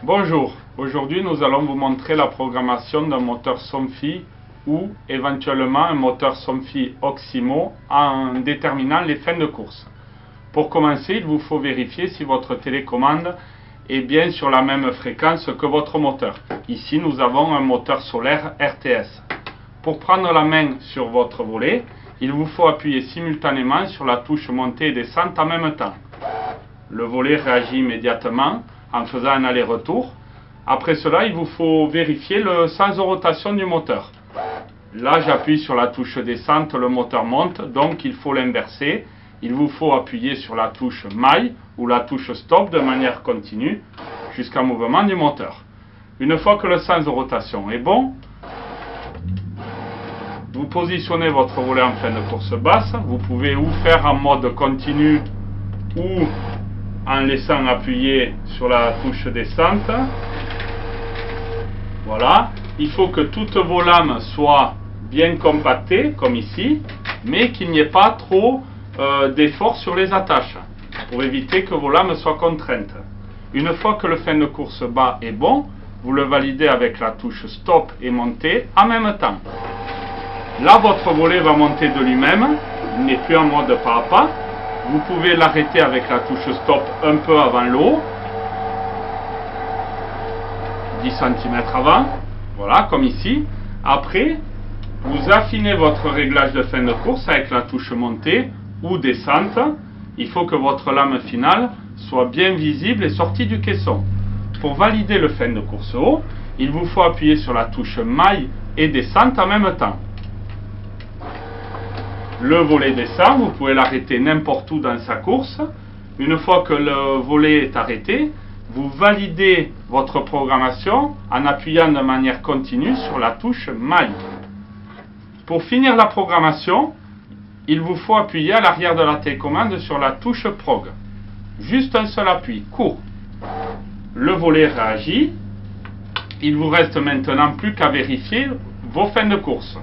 Bonjour, aujourd'hui nous allons vous montrer la programmation d'un moteur Somfy ou éventuellement un moteur Somfy Oximo en déterminant les fins de course. Pour commencer, il vous faut vérifier si votre télécommande est bien sur la même fréquence que votre moteur. Ici nous avons un moteur solaire RTS. Pour prendre la main sur votre volet, il vous faut appuyer simultanément sur la touche montée et descente en même temps. Le volet réagit immédiatement en faisant un aller-retour. Après cela, il vous faut vérifier le sens de rotation du moteur. Là, j'appuie sur la touche descente, le moteur monte, donc il faut l'inverser. Il vous faut appuyer sur la touche maille ou la touche stop de manière continue jusqu'au mouvement du moteur. Une fois que le sens de rotation est bon, vous positionnez votre volet en fin de course basse. Vous pouvez ou faire en mode continu ou en laissant appuyer sur la touche descente. Voilà, il faut que toutes vos lames soient bien compactées comme ici, mais qu'il n'y ait pas trop d'effort sur les attaches pour éviter que vos lames soient contraintes. Une fois que le fin de course bas est bon, vous le validez avec la touche stop et montée en même temps. Là, votre volet va monter de lui-même, il n'est plus en mode pas à pas. Vous pouvez l'arrêter avec la touche stop un peu avant l'eau, 10 cm avant, voilà, comme ici. Après, vous affinez votre réglage de fin de course avec la touche montée ou descente. Il faut que votre lame finale soit bien visible et sortie du caisson. Pour valider le fin de course haut, il vous faut appuyer sur la touche maille et descente en même temps. Le volet descend, vous pouvez l'arrêter n'importe où dans sa course. Une fois que le volet est arrêté, vous validez votre programmation en appuyant de manière continue sur la touche maille. Pour finir la programmation, il vous faut appuyer à l'arrière de la télécommande sur la touche prog. Juste un seul appui, court. Le volet réagit. Il vous reste maintenant plus qu'à vérifier vos fins de course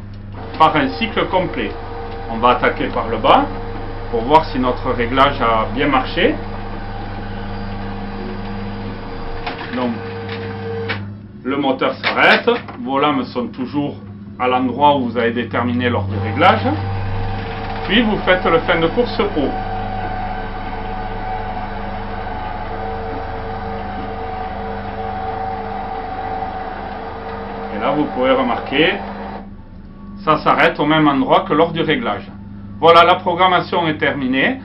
par un cycle complet. On va attaquer par le bas pour voir si notre réglage a bien marché. Donc, le moteur s'arrête. Vos lames sont toujours à l'endroit où vous avez déterminé lors du réglage. Puis vous faites le fin de course haut. Et là, vous pouvez remarquer, ça s'arrête au même endroit que lors du réglage. Voilà, la programmation est terminée.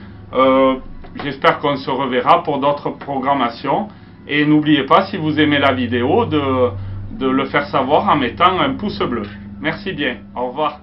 J'espère qu'on se reverra pour d'autres programmations. Et n'oubliez pas, si vous aimez la vidéo, de le faire savoir en mettant un pouce bleu. Merci bien. Au revoir.